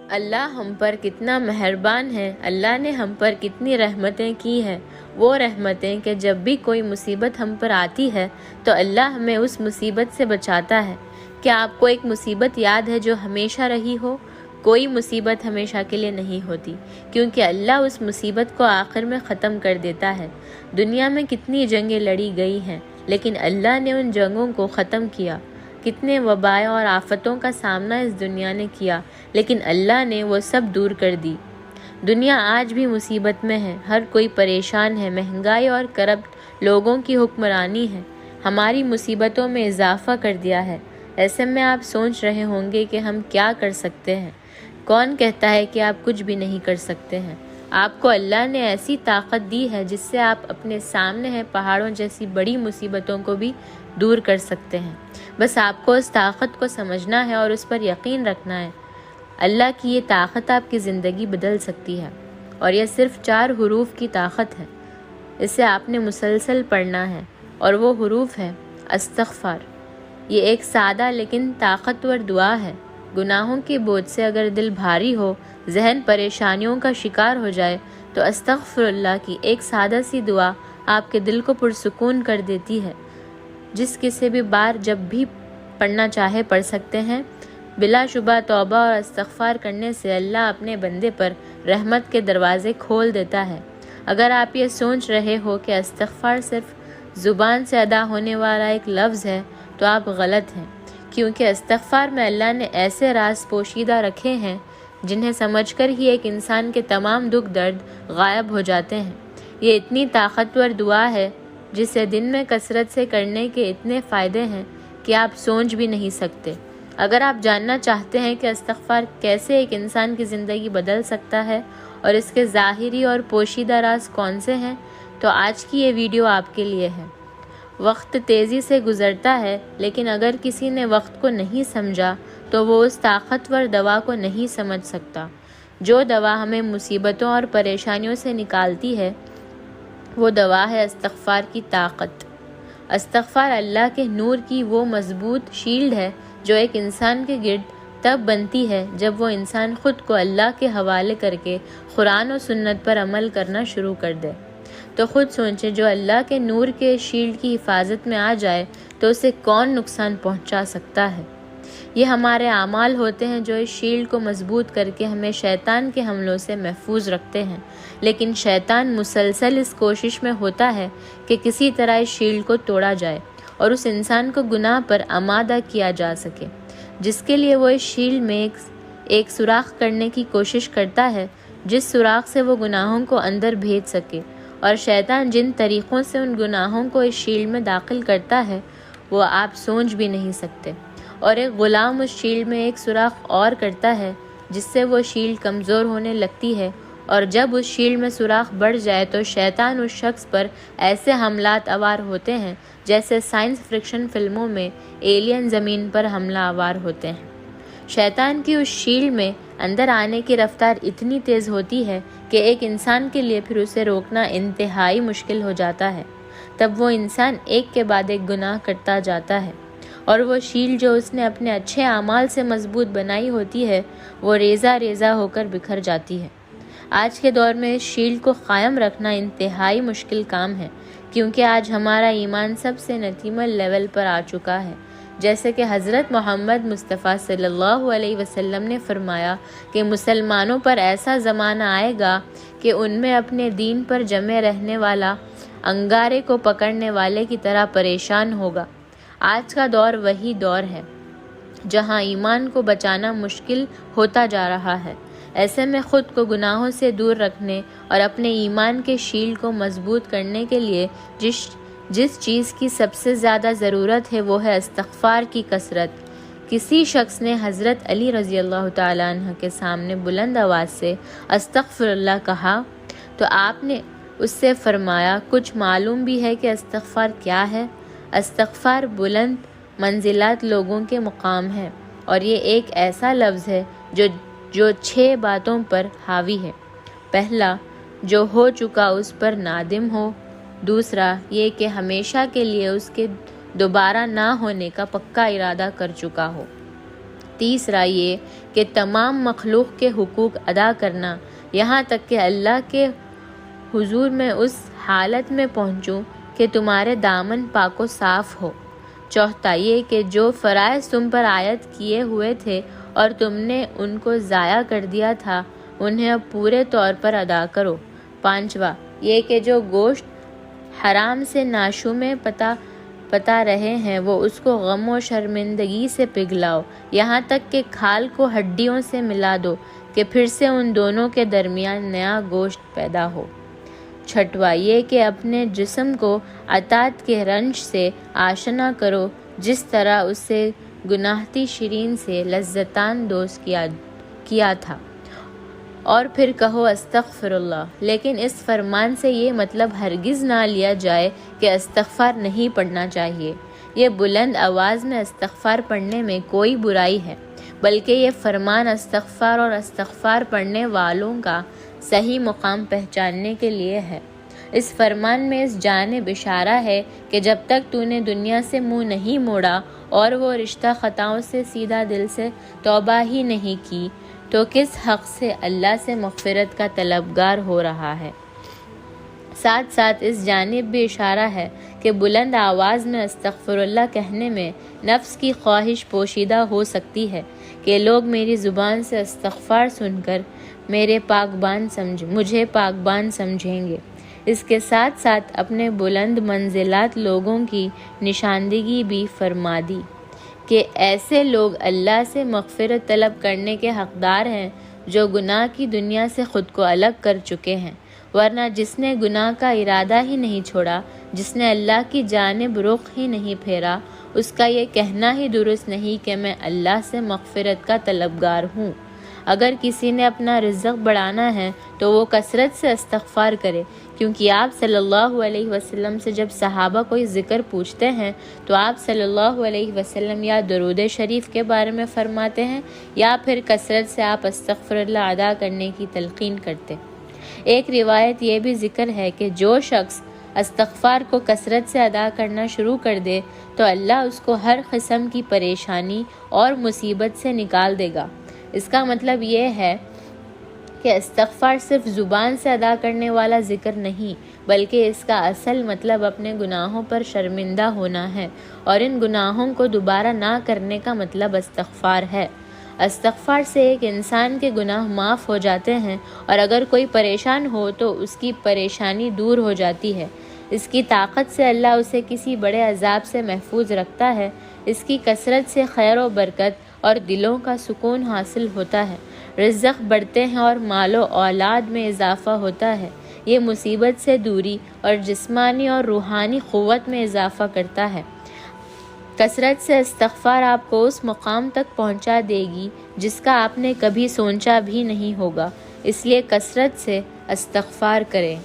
اللہ ہم پر کتنا مہربان ہے، اللہ نے ہم پر کتنی رحمتیں کی ہیں، وہ رحمتیں کہ جب بھی کوئی مصیبت ہم پر آتی ہے تو اللہ ہمیں اس مصیبت سے بچاتا ہے۔ کیا آپ کو ایک مصیبت یاد ہے جو ہمیشہ رہی ہو؟ کوئی مصیبت ہمیشہ کے لیے نہیں ہوتی، کیونکہ اللہ اس مصیبت کو آخر میں ختم کر دیتا ہے۔ دنیا میں کتنی جنگیں لڑی گئی ہیں، لیکن اللہ نے ان جنگوں کو ختم کیا۔ کتنے وبائیں اور آفتوں کا سامنا اس دنیا نے کیا، لیکن اللہ نے وہ سب دور کر دی۔ دنیا آج بھی مصیبت میں ہے، ہر کوئی پریشان ہے، مہنگائی اور کرپٹ لوگوں کی حکمرانی ہے ہماری مصیبتوں میں اضافہ کر دیا ہے۔ ایسے میں آپ سوچ رہے ہوں گے کہ ہم کیا کر سکتے ہیں؟ کون کہتا ہے کہ آپ کچھ بھی نہیں کر سکتے ہیں؟ آپ کو اللہ نے ایسی طاقت دی ہے جس سے آپ اپنے سامنے ہے پہاڑوں جیسی بڑی مصیبتوں کو بھی دور کر سکتے ہیں۔ بس آپ کو اس طاقت کو سمجھنا ہے اور اس پر یقین رکھنا ہے۔ اللہ کی یہ طاقت آپ کی زندگی بدل سکتی ہے، اور یہ صرف 4 حروف کی طاقت ہے۔ اسے آپ نے مسلسل پڑھنا ہے، اور وہ حروف ہے استغفار۔ یہ ایک سادہ لیکن طاقتور دعا ہے۔ گناہوں کے بوجھ سے اگر دل بھاری ہو، ذہن پریشانیوں کا شکار ہو جائے، تو استغفر اللہ کی ایک سادہ سی دعا آپ کے دل کو پرسکون کر دیتی ہے۔ جس کسی بھی بار جب بھی پڑھنا چاہے پڑھ سکتے ہیں۔ بلا شبہ توبہ اور استغفار کرنے سے اللہ اپنے بندے پر رحمت کے دروازے کھول دیتا ہے۔ اگر آپ یہ سوچ رہے ہو کہ استغفار صرف زبان سے ادا ہونے والا ایک لفظ ہے، تو آپ غلط ہیں، کیونکہ استغفار میں اللہ نے ایسے راز پوشیدہ رکھے ہیں جنہیں سمجھ کر ہی ایک انسان کے تمام دکھ درد غائب ہو جاتے ہیں۔ یہ اتنی طاقتور دعا ہے جسے دن میں کثرت سے کرنے کے اتنے فائدے ہیں کہ آپ سوچ بھی نہیں سکتے۔ اگر آپ جاننا چاہتے ہیں کہ استغفار کیسے ایک انسان کی زندگی بدل سکتا ہے اور اس کے ظاہری اور پوشیدہ راز کون سے ہیں، تو آج کی یہ ویڈیو آپ کے لیے ہے۔ وقت تیزی سے گزرتا ہے، لیکن اگر کسی نے وقت کو نہیں سمجھا تو وہ اس طاقتور دوا کو نہیں سمجھ سکتا۔ جو دوا ہمیں مصیبتوں اور پریشانیوں سے نکالتی ہے، وہ دوا ہے استغفار کی طاقت۔ استغفار اللہ کے نور کی وہ مضبوط شیلڈ ہے جو ایک انسان کے گرد تب بنتی ہے جب وہ انسان خود کو اللہ کے حوالے کر کے قرآن و سنت پر عمل کرنا شروع کر دے۔ تو خود سوچیں، جو اللہ کے نور کے شیلڈ کی حفاظت میں آ جائے تو اسے کون نقصان پہنچا سکتا ہے؟ یہ ہمارے اعمال ہوتے ہیں جو اس شیلڈ کو مضبوط کر کے ہمیں شیطان کے حملوں سے محفوظ رکھتے ہیں، لیکن شیطان مسلسل اس کوشش میں ہوتا ہے کہ کسی طرح اس شیلڈ کو توڑا جائے اور اس انسان کو گناہ پر آمادہ کیا جا سکے، جس کے لیے وہ اس شیلڈ میں ایک سوراخ کرنے کی کوشش کرتا ہے، جس سوراخ سے وہ گناہوں کو اندر بھیج سکے۔ اور شیطان جن طریقوں سے ان گناہوں کو اس شیلڈ میں داخل کرتا ہے وہ آپ سوچ بھی نہیں سکتے۔ اور ایک غلام اس شیلڈ میں ایک سوراخ اور کرتا ہے جس سے وہ شیلڈ کمزور ہونے لگتی ہے، اور جب اس شیلڈ میں سوراخ بڑھ جائے تو شیطان اس شخص پر ایسے حملات آور ہوتے ہیں جیسے سائنس فکشن فلموں میں ایلین زمین پر حملہ آور ہوتے ہیں۔ شیطان کی اس شیلڈ میں اندر آنے کی رفتار اتنی تیز ہوتی ہے کہ ایک انسان کے لیے پھر اسے روکنا انتہائی مشکل ہو جاتا ہے۔ تب وہ انسان ایک کے بعد ایک گناہ کرتا جاتا ہے، اور وہ شیلڈ جو اس نے اپنے اچھے اعمال سے مضبوط بنائی ہوتی ہے وہ ریزہ ریزہ ہو کر بکھر جاتی ہے۔ آج کے دور میں اس شیلڈ کو قائم رکھنا انتہائی مشکل کام ہے، کیونکہ آج ہمارا ایمان سب سے نتیمل لیول پر آ چکا ہے۔ جیسے کہ حضرت محمد مصطفیٰ صلی اللہ علیہ وسلم نے فرمایا کہ مسلمانوں پر ایسا زمانہ آئے گا کہ ان میں اپنے دین پر جمے رہنے والا انگارے کو پکڑنے والے کی طرح پریشان ہوگا۔ آج کا دور وہی دور ہے جہاں ایمان کو بچانا مشکل ہوتا جا رہا ہے۔ ایسے میں خود کو گناہوں سے دور رکھنے اور اپنے ایمان کے شیلڈ کو مضبوط کرنے کے لیے جس چیز کی سب سے زیادہ ضرورت ہے وہ ہے استغفار کی کثرت۔ کسی شخص نے حضرت علی رضی اللہ تعالیٰ عنہ کے سامنے بلند آواز سے استغفر اللہ کہا تو آپ نے اس سے فرمایا، کچھ معلوم بھی ہے کہ استغفار کیا ہے؟ استغفار بلند منزلات لوگوں کے مقام ہے، اور یہ ایک ایسا لفظ ہے جو 6 باتوں پر حاوی ہے۔ پہلا، جو ہو چکا اس پر نادم ہو۔ دوسرا، یہ کہ ہمیشہ کے لیے اس کے دوبارہ نہ ہونے کا پکا ارادہ کر چکا ہو۔ تیسرا یہ کہ تمام مخلوق کے حقوق ادا کرنا، یہاں تک کہ اللہ کے حضور میں اس حالت میں پہنچوں کہ تمہارے دامن پاک و صاف ہو۔ چوتھا یہ کہ جو فرائض تم پر عائد کیے ہوئے تھے اور تم نے ان کو ضائع کر دیا تھا، انہیں اب پورے طور پر ادا کرو۔ پانچواں یہ کہ جو گوشت حرام سے ناشومے پتا رہے ہیں وہ اس کو غم و شرمندگی سے پگھلاؤ، یہاں تک کہ کھال کو ہڈیوں سے ملا دو کہ پھر سے ان دونوں کے درمیان نیا گوشت پیدا ہو۔ چھٹواں یہ کہ اپنے جسم کو اطاعت کے رنج سے آشنا کرو، جس طرح اسے گناہتی شیرین سے لذتان دوز کیا تھا، اور پھر کہو استغفر اللہ۔ لیکن اس فرمان سے یہ مطلب ہرگز نہ لیا جائے کہ استغفار نہیں پڑھنا چاہیے۔ یہ بلند آواز میں استغفار پڑھنے میں کوئی برائی ہے، بلکہ یہ فرمان استغفار اور استغفار پڑھنے والوں کا صحیح مقام پہچاننے کے لیے ہے۔ اس فرمان میں اس جانب اشارہ ہے کہ جب تک تو نے دنیا سے منہ نہیں موڑا اور وہ رشتہ خطاؤں سے سیدھا دل سے توبہ ہی نہیں کی، تو کس حق سے اللہ سے مغفرت کا طلبگار ہو رہا ہے۔ ساتھ ساتھ اس جانب بھی اشارہ ہے کہ بلند آواز میں استغفر اللہ کہنے میں نفس کی خواہش پوشیدہ ہو سکتی ہے کہ لوگ میری زبان سے استغفار سن کر مجھے پاک بان سمجھیں گے۔ اس کے ساتھ ساتھ اپنے بلند منزلات لوگوں کی نشاندہی بھی فرما دی کہ ایسے لوگ اللہ سے مغفرت طلب کرنے کے حقدار ہیں جو گناہ کی دنیا سے خود کو الگ کر چکے ہیں، ورنہ جس نے گناہ کا ارادہ ہی نہیں چھوڑا، جس نے اللہ کی جانب رخ ہی نہیں پھیرا، اس کا یہ کہنا ہی درست نہیں کہ میں اللہ سے مغفرت کا طلبگار ہوں۔ اگر کسی نے اپنا رزق بڑھانا ہے تو وہ کثرت سے استغفار کرے، کیونکہ آپ صلی اللہ علیہ وسلم سے جب صحابہ کوئی ذکر پوچھتے ہیں تو آپ صلی اللہ علیہ وسلم یا درود شریف کے بارے میں فرماتے ہیں یا پھر کثرت سے آپ استغفر اللہ ادا کرنے کی تلقین کرتے۔ ایک روایت یہ بھی ذکر ہے کہ جو شخص استغفار کو کثرت سے ادا کرنا شروع کر دے تو اللہ اس کو ہر قسم کی پریشانی اور مصیبت سے نکال دے گا۔ اس کا مطلب یہ ہے کہ استغفار صرف زبان سے ادا کرنے والا ذکر نہیں، بلکہ اس کا اصل مطلب اپنے گناہوں پر شرمندہ ہونا ہے، اور ان گناہوں کو دوبارہ نہ کرنے کا مطلب استغفار ہے۔ استغفار سے ایک انسان کے گناہ معاف ہو جاتے ہیں، اور اگر کوئی پریشان ہو تو اس کی پریشانی دور ہو جاتی ہے۔ اس کی طاقت سے اللہ اسے کسی بڑے عذاب سے محفوظ رکھتا ہے۔ اس کی کثرت سے خیر و برکت اور دلوں کا سکون حاصل ہوتا ہے، رزق بڑھتے ہیں اور مال و اولاد میں اضافہ ہوتا ہے۔ یہ مصیبت سے دوری اور جسمانی اور روحانی قوت میں اضافہ کرتا ہے۔ کثرت سے استغفار آپ کو اس مقام تک پہنچا دے گی جس کا آپ نے کبھی سوچا بھی نہیں ہوگا، اس لیے کثرت سے استغفار کریں۔